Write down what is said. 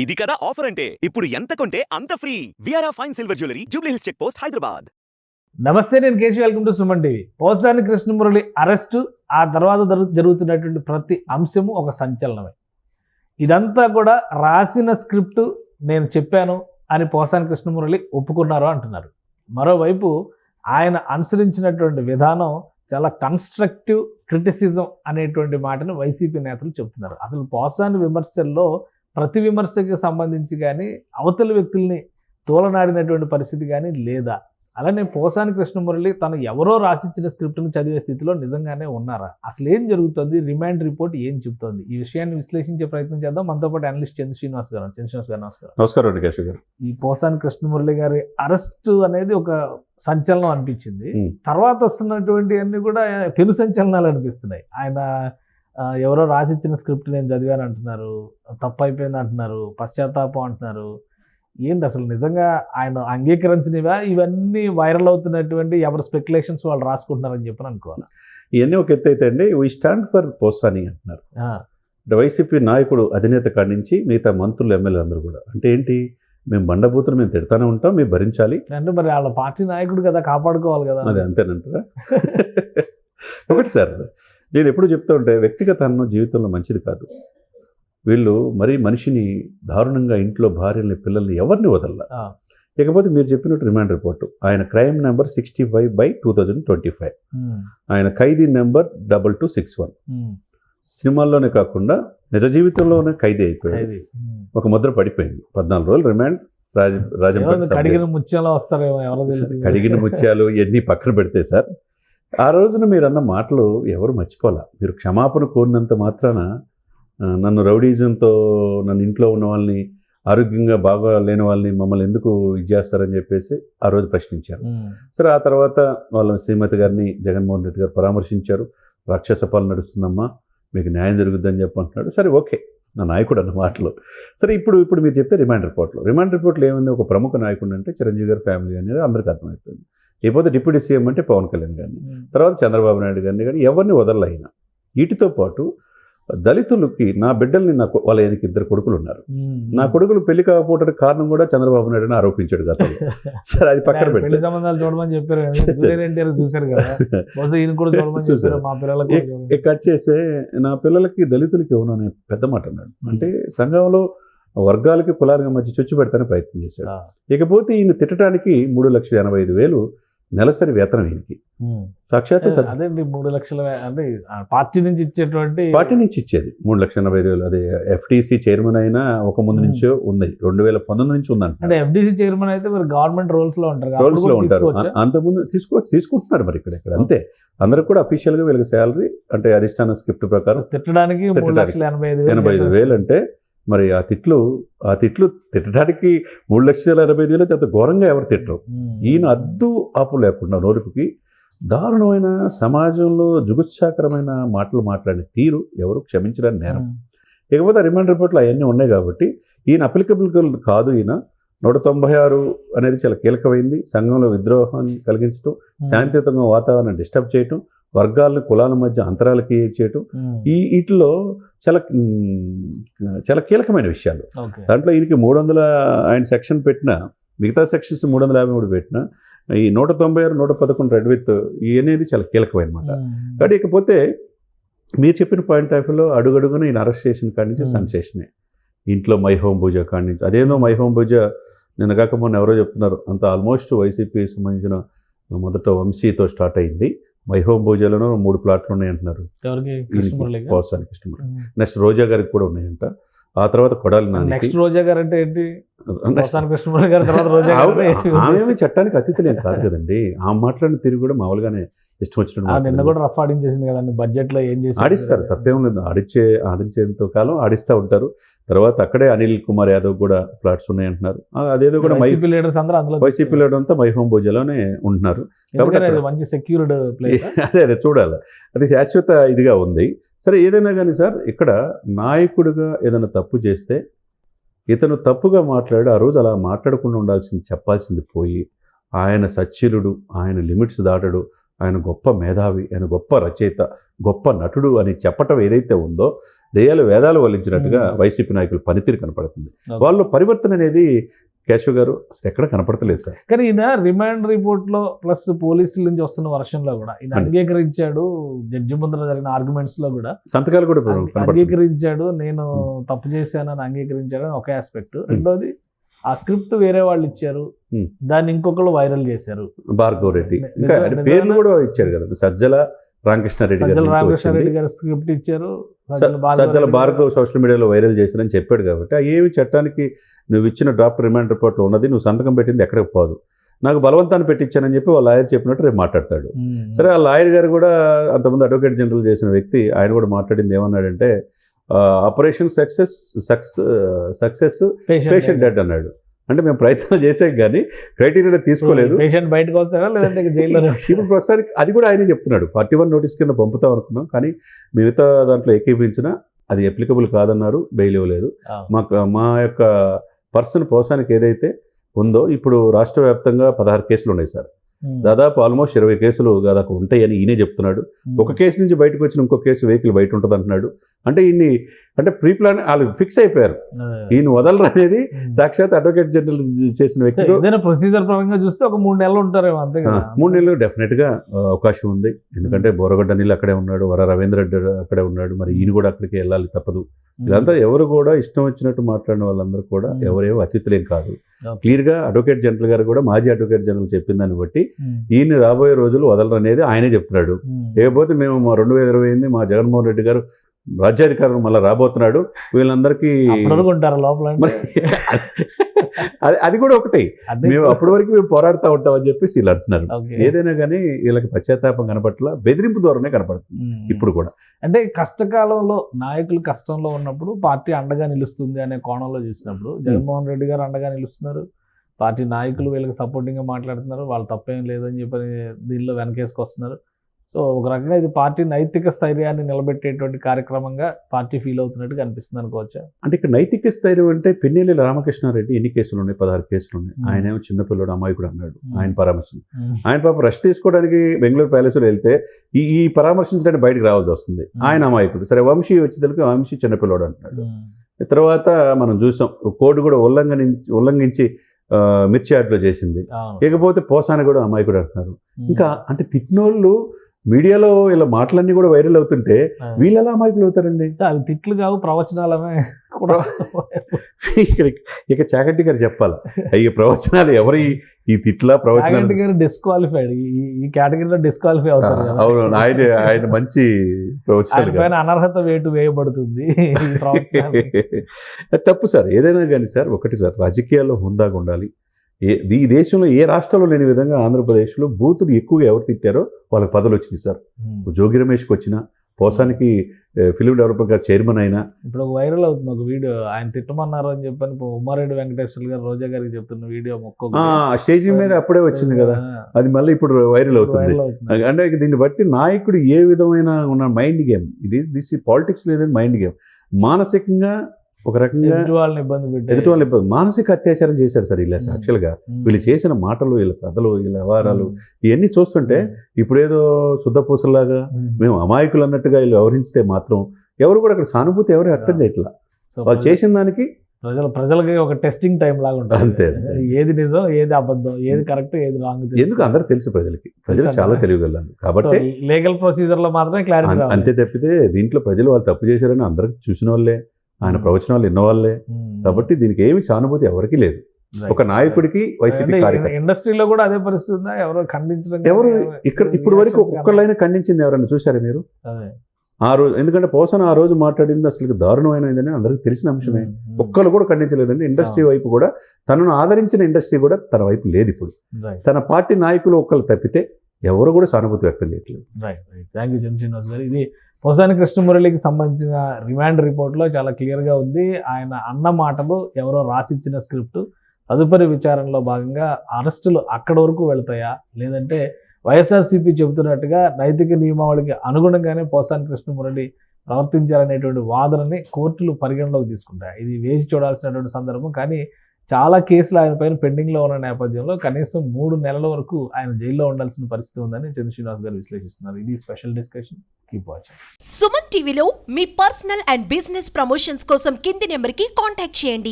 ఇది కదా ఆఫర్ అంటే ఇప్పుడు ఎంత కొంటే అంత ఫ్రీ విఆర్ఆ fine silver jewellery Jubilee Hills check post Hyderabad. నమస్తే, నేను Keshav. Welcome to Suman TV. Posani Krishnamurali arrest, ఆ తర్వాత జరుగుతున్నటువంటి ప్రతి అంశము ఒక సంచలనమే. ఇదంతా కూడా రాసిన స్క్రిప్ట్ నేను చెప్పాను అని పోసాని కృష్ణమురళి ఒప్పుకున్నారు అంటున్నారు. మరోవైపు ఆయన అనుసరించినటువంటి విధానం చాలా కన్స్ట్రక్టివ్ క్రిటిసిజం అనేటువంటి మాటను వైసీపీ నేతలు చెబుతున్నారు. అసలు పోసాని విమర్శల్లో ప్రతి విమర్శకి సంబంధించి కానీ అవతలి వ్యక్తుల్ని తోలనాడినటువంటి పరిస్థితి కానీ లేదా? అలానే పోసాని కృష్ణమురళి తను ఎవరో రాసిచ్చిన స్క్రిప్ట్ను చదివే స్థితిలో నిజంగానే ఉన్నారా? అసలు ఏం జరుగుతుంది? రిమాండ్ రిపోర్ట్ ఏం చెబుతోంది? ఈ విషయాన్ని విశ్లేషించే ప్రయత్నం చేద్దాం. మనతో పాటు అనలిస్ట్ చంద్ర శ్రీనివాస్ గారు. నమస్కారం. నమస్కారం కేశవ్ గారు. ఈ పోసాని కృష్ణమురళి గారి అరెస్ట్ అనేది ఒక సంచలనం అనిపించింది. తర్వాత వస్తున్నటువంటి అన్ని కూడా పెను సంచలనాలు అనిపిస్తున్నాయి. ఆయన ఎవరో రాసిచ్చిన స్క్రిప్ట్ నేను చదివాను అంటున్నారు, తప్పు అయిపోయింది అంటున్నారు, పశ్చాత్తాపం అంటున్నారు. ఏంటి అసలు నిజంగా ఆయన అంగీకరించినవా? ఇవన్నీ వైరల్ అవుతున్నటువంటి ఎవరు స్పెక్యులేషన్స్ వాళ్ళు రాసుకుంటున్నారని చెప్పని అనుకోవాలి. ఇవన్నీ ఒక ఎత్తు అయితే అండి, వీ స్టాండ్ ఫర్ పోసాని అంటున్నారు. వైసీపీ నాయకుడు అధినేత కాడి నుంచి మిగతా మంత్రులు, ఎమ్మెల్యేలు అందరూ కూడా అంటే ఏంటి, మేము బండబూతులు మేము తిడతానే ఉంటాం, మేము భరించాలి అంటే మరి వాళ్ళ పార్టీ నాయకుడు కదా, కాపాడుకోవాలి కదా. అది అంతేనంటారా? ఒకటి సార్, నేను ఎప్పుడు చెప్తూ ఉంటే వ్యక్తిగత అన్నం జీవితంలో మంచిది కాదు. వీళ్ళు మరీ మనిషిని దారుణంగా ఇంట్లో భార్యల్ని, పిల్లల్ని ఎవరిని వదల. ఇకపోతే మీరు చెప్పినట్టు రిమాండ్ రిపోర్టు, ఆయన క్రైమ్ నెంబర్ 65/2025, ఆయన ఖైదీ నెంబర్ 2261. సినిమాల్లోనే కాకుండా నిజ జీవితంలోనే ఖైదీ అయిపోయాడు. ఒక ముద్ర పడిపోయింది. 14 రోజులు రిమాండ్. కడిగిన ముత్యాలు వస్తారేమో, ఎవరో తెలుసు. కడిగిన ముత్యాలు ఇవన్నీ పక్కన పెడితే సార్, ఆ రోజున మీరు అన్న మాటలు ఎవరు మర్చిపోలా. మీరు క్షమాపణ కోరినంత మాత్రాన నన్ను రౌడీజంతో, నన్ను ఇంట్లో ఉన్న వాళ్ళని, ఆరోగ్యంగా బాగా లేని వాళ్ళని మమ్మల్ని ఎందుకు ఇది చేస్తారని చెప్పేసి ఆ రోజు ప్రశ్నించారు. సరే, ఆ తర్వాత వాళ్ళ శ్రీమతి గారిని జగన్మోహన్ రెడ్డి గారు పరామర్శించారు. రాక్షస పాలన నడుస్తుందమ్మా, మీకు న్యాయం జరుగుద్దని చెప్పి అంటున్నాడు. సరే, ఓకే, నా నాయకుడు అన్న మాటలు. సరే, ఇప్పుడు మీరు చెప్తే రిమాండ్ రిపోర్ట్లో ఏముంది? ఒక ప్రముఖ నాయకుడు అంటే చిరంజీవి గారి ఫ్యామిలీ అనేది అందరికీ అర్థమైపోయింది. లేకపోతే డిప్యూటీ సీఎం అంటే పవన్ కళ్యాణ్ గారిని, తర్వాత చంద్రబాబు నాయుడు గారిని కానీ ఎవరిని వదలైనా. వీటితో పాటు దళితులకి, నా బిడ్డల్ని, నాకు వాళ్ళ ఆయనకి 2 కొడుకులు ఉన్నారు, నా కొడుకులు పెళ్లి కాకపోవడానికి కారణం కూడా చంద్రబాబు నాయుడుని ఆరోపించాడు కదా. సరే, అది పక్కన పెట్టి సంబంధాలు చూడమని చెప్పారు చూసారు కదా. కట్ చేస్తే నా పిల్లలకి దళితులకి ఇవ్వను అనే పెద్ద మాట అన్నాడు. అంటే సంఘంలో వర్గాలకి, కులాలకి మధ్య చొచ్చు పెడతానే ప్రయత్నం చేశాడు. ఇకపోతే ఈయన తిట్టడానికి 3,85,000 నెలసరి వేతనం ఈయనకి. సాక్షాత్తు అదే 3 లక్షల అంటే పార్టీ నుంచి ఇచ్చేది 3,80,000. అదే ఎఫ్టీసీ చైర్మన్ అయినా ఒక ముందు నుంచో ఉంది, 2019 నుంచి ఉందంట. అంటే ఎఫ్డీసీ చైర్మన్ అయితే మరి గవర్నమెంట్ రోల్స్ లో ఉంటారు. అంతకుముందు తీసుకుంటున్నారు మరి ఇక్కడ అంతే. అందరికి కూడా అఫీషియల్గా వీళ్ళకి శాలరీ అంటే అధిష్టాన స్క్రిప్ట్ ప్రకారం తిట్టడానికి 3,85,000 అంటే మరి ఆ తిట్లు తిట్టడానికి 3,80,000 అంత ఘోరంగా ఎవరు తిట్టరు. ఈయన అద్దు ఆపు లేకుండా నోరుపుకి దారుణమైన, సమాజంలో జుగుత్సాకరమైన మాటలు మాట్లాడిన తీరు ఎవరు క్షమించడానికి నేరం. ఇకపోతే రిమాండ్ రిపోర్ట్లో అవన్నీ ఉన్నాయి కాబట్టి ఈయన అప్లికబుల్ కాదు. ఈయన 196 అనేది చాలా కీలకమైంది. సంఘంలో విద్రోహాన్ని కలిగించడం, శాంతియుతంగా వాతావరణాన్ని డిస్టర్బ్ చేయటం, వర్గాలను, కులాల మధ్య అంతరాలు క్రియేట్ చేయటం, వీటిలో చాలా కీలకమైన విషయాలు. దాంట్లో ఈయనకి 300 ఆయన సెక్షన్ పెట్టిన, మిగతా సెక్షన్స్ 353 పెట్టిన, ఈ 196, 111 రెడ్ విత్ అనేది చాలా కీలకమైన మాట. కాబట్టి ఇకపోతే మీరు చెప్పిన పాయింట్ ఆఫ్ వ్యూలో అడుగడుగున ఈయన అరెస్ట్ చేసిన కాడి నుంచి సెన్సేషనే. ఇంట్లో మై హోమ్ పూజ కాడి నుంచి, అదేందో మై హోమ్ పూజ నిన్న కాక మొన్న ఎవరో చెప్తున్నారు, అంత ఆల్మోస్ట్ వైసీపీ సంబంధించిన మొదట వంశీతో స్టార్ట్ అయింది. మై హోమ్ పూజలోనూ 3 ప్లాట్లు ఉన్నాయి అంటున్నారు. పోసాని కృష్ణమురళి. నెక్స్ట్ రోజా గారికి కూడా ఉన్నాయంట. ఆ తర్వాత కొడాలి నాని. రోజా గారు అంటే ఏంటి? ఆమె చట్టానికి అతిథులేం కాదు కదండి. ఆ మాట్లాడిన తిరిగి కూడా మామూలుగానే ఇష్టం వచ్చినట్టు నిన్న కూడా రఫ్ ఆడించేసింది కదండి. బడ్జెట్ లో ఏం చేసి ఆడిస్తారు, తప్పేం లేదు. ఆడించేంత కాలం ఆడిస్తూ ఉంటారు. తర్వాత అక్కడే అనిల్ కుమార్ యాదవ్ కూడా ఫ్లాట్స్ ఉన్నాయంటున్నారు. అదేదో కూడా వైసీపీ లీడర్స్ అందరూ అందులో, వైసీపీ లీడర్ అంతా మై హోమ్ పూజలోనే ఉంటున్నారు. మంచి సెక్యూర్డ్ ప్లేస్. అదే చూడాలి, అది శాశ్వత ఇదిగా ఉంది. సరే, ఏదైనా కానీ సార్, ఇక్కడ నాయకుడిగా ఏదైనా తప్పు చేస్తే ఇతను తప్పుగా మాట్లాడు, ఆ రోజు అలా మాట్లాడకుండా ఉండాల్సింది, చెప్పాల్సింది పోయి, ఆయన సచ్చీలుడు, ఆయన లిమిట్స్ దాటడు, ఆయన గొప్ప మేధావి, ఆయన గొప్ప రచయిత, గొప్ప నటుడు అని చెప్పటం ఏదైతే ఉందో దెయ్యాలు వేదాలు వల్లించినట్టుగా వైసీపీ నాయకుల పనితీరు కనపడుతుంది. వాళ్ళు పరివర్తన అనేది కేశవ్ గారు అసలు ఎక్కడ కనపడతలేదు సార్. కానీ ఈయన రిమాండ్ రిపోర్ట్లో ప్లస్ పోలీసుల నుంచి వస్తున్న వర్షంలో కూడా ఈయన అంగీకరించాడు. జడ్జి ముందర జరిగిన ఆర్గ్యుమెంట్స్ లో కూడా సంతకాలు కూడా కనపడుతుంది. అంగీకరించాడు, నేను తప్పు చేశానని అంగీకరించాడు అని ఒక ఆస్పెక్ట్. రెండోది ఆ స్క్రిప్ట్ వేరే వాళ్ళు ఇచ్చారు, దాన్ని ఇంకొకళ్ళు వైరల్ చేశారు. భార్గవ్ రెడ్డి ఇంకా పేర్లు కూడా ఇచ్చారు కదా, సజ్జల రామకృష్ణారెడ్డి గారు స్క్రిప్ట్ ఇచ్చారు, సజ్జల భార్గవ్ సోషల్ మీడియాలో వైరల్ చేశారని చెప్పాడు. కాబట్టి ఏమి చట్టానికి నువ్వు ఇచ్చిన డ్రాఫ్ట్ రిమాండ్ రిపోర్ట్లో ఉన్నది, నువ్వు సంతకం పెట్టింది ఎక్కడికి పోదు, నాకు బలవంతాన్ని పెట్టించానని చెప్పి వాళ్ళ లాయర్ చెప్పినట్టు రేపు మాట్లాడతాడు. సరే, ఆ లాయర్ గారు కూడా అంతకుముందు అడ్వకేట్ జనరల్ చేసిన వ్యక్తి, ఆయన కూడా మాట్లాడింది ఏమన్నాడంటే ఆపరేషన్ సక్సెస్ పేషెంట్ డెడ్ అన్నాడు. అంటే మేము ప్రయత్నాలు చేసాం కానీ క్రైటీరియా తీసుకోలేదు. పేషెంట్ బయటకు వస్తారా లేదంటే జైల్లో? ఇప్పుడు ప్రస్తుతానికి అది కూడా ఆయనే చెప్తున్నాడు, 41 నోటీస్ కింద పంపుతాం అనుకున్నాం, కానీ మిగతా దాంట్లో ఏకీపించినా అది అప్లికబుల్ కాదన్నారు, బెయిల్ ఇవ్వలేదు. మా యొక్క పర్సన్ పోసానికి ఏదైతే ఉందో ఇప్పుడు రాష్ట్ర వ్యాప్తంగా 16 కేసులు ఉన్నాయి సార్. దాదాపు ఆల్మోస్ట్ 20 కేసులు దాదాపు ఉంటాయని ఈయనే చెప్తున్నాడు. ఒక కేసు నుంచి బయటకు వచ్చిన ఇంకో కేసు వెహికల్ బయట ఉంటుంది అంటున్నాడు. అంటే ఈయన్ని అంటే ప్రీ ప్లాన్ వాళ్ళు ఫిక్స్ అయిపోయారు, ఈయన వదలరు అనేది సాక్షాత్ అడ్వకేట్ జనరల్ చేసిన వ్యక్తులు. ప్రొసీజర్ పరంగా చూస్తే ఒక 3 నెలలు ఉంటారేమో, అంతే. 3 నెలలు డెఫినెట్గా అవకాశం ఉంది. ఎందుకంటే బోరగడ్డ నీళ్ళు అక్కడే ఉన్నాడు, వర రవీంద్ర రెడ్డి అక్కడే ఉన్నాడు, మరి ఈయన కూడా అక్కడికి వెళ్ళాలి తప్పదు. ఇదంతా ఎవరు కూడా ఇష్టం వచ్చినట్టు మాట్లాడిన వాళ్ళందరూ కూడా ఎవరేమో అతిథులేం కాదు. క్లియర్గా అడ్వకేట్ జనరల్ గారు కూడా, మాజీ అడ్వకేట్ జనరల్ చెప్పిన దాన్ని బట్టి ఈయన రాబోయే రోజులు వదలరు అనేది ఆయనే చెప్తున్నాడు. లేకపోతే మేము 2028 మా జగన్మోహన్ రెడ్డి గారు రాజ్యాధికారం మళ్ళీ రాబోతున్నాడు, వీళ్ళందరికీ అది కూడా ఒకటి, మేము అప్పటి వరకు మేము పోరాడుతూ ఉంటామని చెప్పేసి వీళ్ళు అంటున్నారు. ఏదైనా కానీ వీళ్ళకి పశ్చాత్తాపం కనపట్ల, బెదిరింపు ధోరణే కనపడుతుంది ఇప్పుడు కూడా. అంటే కష్టకాలంలో నాయకులు కష్టంలో ఉన్నప్పుడు పార్టీ అండగా నిలుస్తుంది అనే కోణంలో చూసినప్పుడు జగన్మోహన్ రెడ్డి గారు అండగా నిలుస్తున్నారు, పార్టీ నాయకులు వీళ్ళకి సపోర్టింగ్గా మాట్లాడుతున్నారు, వాళ్ళు తప్పేం లేదని చెప్పని దీనిలో వెనకేసుకొస్తున్నారు. సో ఒక రకంగా ఇది పార్టీ నైతిక స్థైర్యాన్ని నిలబెట్టేటువంటి కార్యక్రమంగా పార్టీ ఫీల్ అవుతున్నట్టు కనిపిస్తుంది అనుకోవచ్చా? అంటే ఇక్కడ నైతిక స్థైర్యం అంటే పెన్నెల్లి రామకృష్ణారెడ్డి ఎన్ని కేసులు ఉన్నాయి? 16 కేసులు ఉన్నాయి. ఆయన ఏమో చిన్నపిల్లడు అమాయకుడు అన్నాడు, ఆయన పరామర్శించి ఆయన పాప రెస్ట్ తీసుకోవడానికి బెంగళూరు ప్యాలెస్లో వెళ్తే ఈ పరామర్శించడానికి బయటకు రావాల్సి వస్తుంది. ఆయన అమాయకుడు. సరే, వంశీ వచ్చేసరికి వంశీ చిన్నపిల్లడు అంటున్నాడు. తర్వాత మనం చూసాం కోడ్ కూడా ఉల్లంఘించి మిర్చి యాడ్లో చేసింది. ఇకపోతే పోసాని కూడా అమాయకుడు అంటున్నారు. ఇంకా అంటే తిట్టినోళ్ళు మీడియాలో ఇలా మాటలన్నీ కూడా వైరల్ అవుతుంటే వీళ్ళు ఎలా అమాయకులు అవుతారండి? అవి తిట్లు కావు, ప్రవచనాలనే. ఇక చాగంటి గారు చెప్పాలి, ఈ ప్రవచనాలు ఎవరి ఈ తిట్ల ప్రవచనాలు గారు డిస్క్వాలిఫైడ్, ఈ కేటగిరీలో డిస్క్వాలిఫై అవుతారు. అవును, ఆయన మంచి ప్రవచనాలు పైన అనర్హత వేటు వేయబడుతుంది. తప్పు సార్, ఏదైనా కానీ సార్ ఒకటి సార్, రాజకీయాల్లో హుందాగా ఉండాలి. ఈ దేశంలో ఏ రాష్ట్రంలో లేని విధంగా ఆంధ్రప్రదేశ్లో బూతులు ఎక్కువగా ఎవరు తిట్టారో వాళ్ళకి పదవులు వచ్చినాయి సార్. జోగి రమేష్కి వచ్చిన, పోసానికి ఫిలిం డెవలపర్ గారు చైర్మన్ అయినా. ఇప్పుడు వైరల్ అవుతుంది ఒక వీడియో, ఆయన తిట్టమన్నారు అని చెప్పని ఉమ్మారెడ్డి వెంకటేశ్వర గారు రోజా గారికి చెప్తున్న వీడియో స్టేజ్ మీద అప్పుడే వచ్చింది కదా, అది మళ్ళీ ఇప్పుడు వైరల్ అవుతుంది. అంటే దీన్ని బట్టి నాయకుడు ఏ విధమైన ఉన్న మైండ్ గేమ్ ఇది పాలిటిక్స్ లేదని మైండ్ గేమ్. మానసికంగా ఒక రకంగా ఎదుటి వాళ్ళని ఇబ్బంది, మానసిక అత్యాచారం చేశారు సార్ వీళ్ళు. యాక్చువల్గా వీళ్ళు చేసిన మాటలు, వీళ్ళ కథలు, వీళ్ళ వ్యవహారాలు ఇవన్నీ చూస్తుంటే ఇప్పుడేదో శుద్ధపూసలాగా మేము అమాయకులు అన్నట్టుగా వీళ్ళు వ్యవహరిస్తే మాత్రం ఎవరు కూడా అక్కడ సానుభూతి ఎవరు అర్థం చేయట్లా. వాళ్ళు చేసిన దానికి ప్రజలకి ఒక టెస్టింగ్ టైం లాగా ఉంటుంది. అంతే, ఏది నిజం, ఏది అబద్ధం, ఏది కరెక్ట్, ఏది రాంగ్, ఎందుకు అందరూ తెలుసు ప్రజలు చాలా తెలియగలరు. కాబట్టి లీగల్ ప్రొసీజర్ లో మాత్రమే క్లారిటీ. అంతే తప్పితే దీంట్లో ప్రజలు వాళ్ళు తప్పు చేశారని అందరికి చూసిన వాళ్ళే, ఆయన ప్రవచనాలు విన్నవాళ్ళే. కాబట్టి దీనికి ఏమి సానుభూతి ఎవరికి లేదు. ఒక నాయకుడికి వైసీపీ కార్యకర్త. ఇండస్ట్రీలో కూడా అదే పరిస్థితి ఉందా? ఎవరు ఖండించడం, ఎవరు ఇక్కడ ఇప్పుడు వరకు ఒక్కళ్ళైనా ఖండించింది ఎవరైనా చూసారా మీరు? ఆ రోజు ఎందుకంటే పోసన ఆ రోజు మాట్లాడింది అసలు దారుణమైనదని అందరికీ తెలిసిన అంశమే. ఒక్కరు కూడా ఖండించలేదండి. ఇండస్ట్రీ వైపు కూడా, తనను ఆదరించిన ఇండస్ట్రీ కూడా తన వైపు లేదు. ఇప్పుడు తన పార్టీ నాయకులు ఒక్కళ్ళు తప్పితే ఎవరు కూడా సానుభూతి వ్యక్తం చేయట్లేదు. థ్యాంక్ యూ శ్రీనివాస్ గారు. ఇది పోసాని కృష్ణమురళికి సంబంధించిన రిమాండ్ రిపోర్ట్లో చాలా క్లియర్గా ఉంది. ఆయన అన్న మాటలు ఎవరో రాసిచ్చిన స్క్రిప్ట్, తదుపరి విచారణలో భాగంగా అరెస్టులు అక్కడి వరకు వెళ్తాయా, లేదంటే వైఎస్ఆర్సీపీ చెబుతున్నట్టుగా నైతిక నియమావళికి అనుగుణంగానే పోసాని కృష్ణమురళి ప్రవర్తించాలనేటువంటి వాదనని కోర్టులు పరిగణలోకి తీసుకుంటాయి. ఇది వేచి చూడాల్సినటువంటి సందర్భం. కానీ చాలా కేసులు ఆయన పైన పెండింగ్లో ఉన్న నేపథ్యంలో కనీసం 3 నెలల వరకు ఆయన జైల్లో ఉండాల్సిన పరిస్థితి ఉందని చంద్ర శ్రీనివాస్ గారు విశ్లేషిస్తున్నారు. ఇది special discussion. Keep watching. Suman టీవీలో మీ పర్సనల్ అండ్ బిజినెస్ ప్రమోషన్స్ కోసం కింది నెంబర్కి కాంటాక్ట్ చేయండి.